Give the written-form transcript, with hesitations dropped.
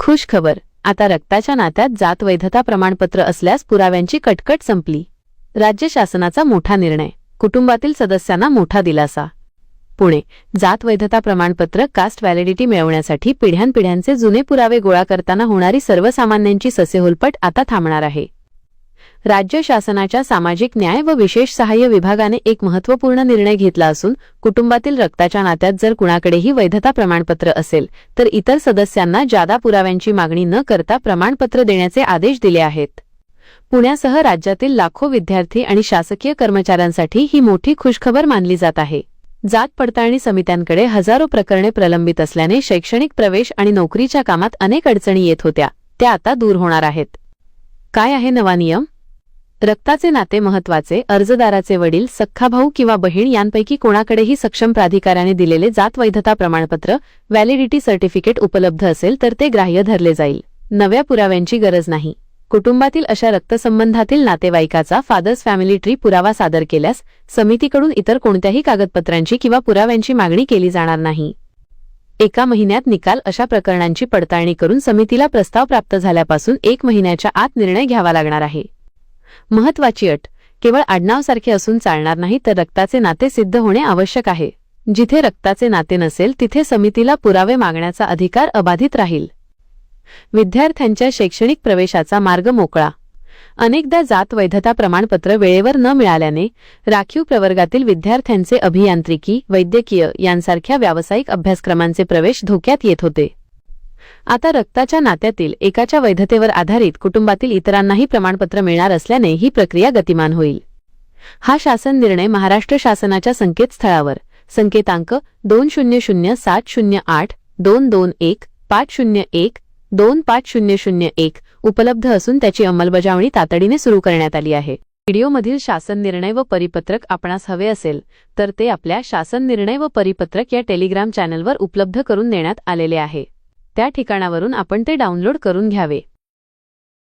खुश खबर, आता रक्ताच्या नात्यात जात वैधता प्रमाणपत्र असल्यास पुराव्यांची कटकट संपली। राज्य शासनाचा मोठा निर्णय, कुटुंबातील सदस्यांना मोठा दिलासा। पुणे, जात वैधता प्रमाणपत्र कास्ट व्हॅलिडिटी मिळवण्यासाठी पिढ्यानपिढ्यांचे जुने पुरावे गोळा करताना होणारी सर्वसामान्यांची ससेहोलपट आता थांबणार आहे। राज्य शासनाच्या सामाजिक न्याय व विशेष सहाय्य विभागाने एक महत्त्वपूर्ण निर्णय घेतला असून कुटुंबातील रक्ताच्या नात्यात जर कुणाकडेही वैधता प्रमाणपत्र असेल तर इतर सदस्यांना जादा पुराव्यांची मागणी न करता प्रमाणपत्र देण्याचे आदेश दिले आहेत। पुण्यासह राज्यातील लाखो विद्यार्थी आणि शासकीय कर्मचाऱ्यांसाठी ही मोठी खुशखबर मानली जात आहे। जात पडताळणी समित्यांकडे हजारो प्रकरणे प्रलंबित असल्याने शैक्षणिक प्रवेश आणि नोकरीच्या कामात अनेक अडचणी येत होत्या, त्या आता दूर होणार आहेत। काय आहे नवा नियम? रक्ताचे नाते महत्त्वाचे, अर्जदाराचे वडील, सख्खा भाऊ किंवा बहीण यांपैकी कोणाकडेही सक्षम प्राधिकाऱ्याने दिलेले जात वैधता प्रमाणपत्र व्हॅलिडिटी सर्टिफिकेट उपलब्ध असेल तर ते ग्राह्य धरले जाईल। नव्या पुराव्यांची गरज नाही। कुटुंबातील अशा रक्तसंबंधातील नातेवाईकाचा फादर्स फॅमिली ट्री पुरावा सादर केल्यास समितीकडून इतर कोणत्याही कागदपत्रांची किंवा पुराव्यांची मागणी केली जाणार नाही। एका महिन्यात निकाल, अशा प्रकरणांची पडताळणी करून समितीला प्रस्ताव प्राप्त झाल्यापासून 1 महिन्याच्या आत निर्णय घ्यावा लागणार आहे। महत्त्वाची अट, केवळ आडनावसारखे असून चालणार नाही तर रक्ताचे नाते सिद्ध होणे आवश्यक आहे। जिथे रक्ताचे नाते नसेल तिथे समितीला पुरावे मागण्याचा अधिकार अबाधित राहील। विद्यार्थ्यांच्या शैक्षणिक प्रवेशाचा मार्ग मोकळा। अनेकदा जात वैधता प्रमाणपत्र वेळेवर न मिळाल्याने राखीव प्रवर्गातील विद्यार्थ्यांचे अभियांत्रिकी, वैद्यकीय यांसारख्या व्यावसायिक अभ्यासक्रमांचे प्रवेश धोक्यात येत होते। आता रक्ताच्या नात्यातील एकाच्या वैधतेवर आधारित कुटुंबातील इतरांनाही प्रमाणपत्र मिळणार असल्याने ही प्रक्रिया गतिमान होईल। हा शासन निर्णय महाराष्ट्र शासनाच्या संकेतस्थळावर संकेतांक 2007082215012501 उपलब्ध असून त्याची अंमलबजावणी तातडीने सुरू करण्यात आली आहे। व्हिडिओमधील शासन निर्णय व परिपत्रक आपणास हवे असेल तर ते आपल्या शासन निर्णय व परिपत्रक या टेलिग्राम चॅनलवर उपलब्ध करून देण्यात आलेले आहे। त्या ठिकाणावरून आपण ते डाउनलोड करून घ्यावे।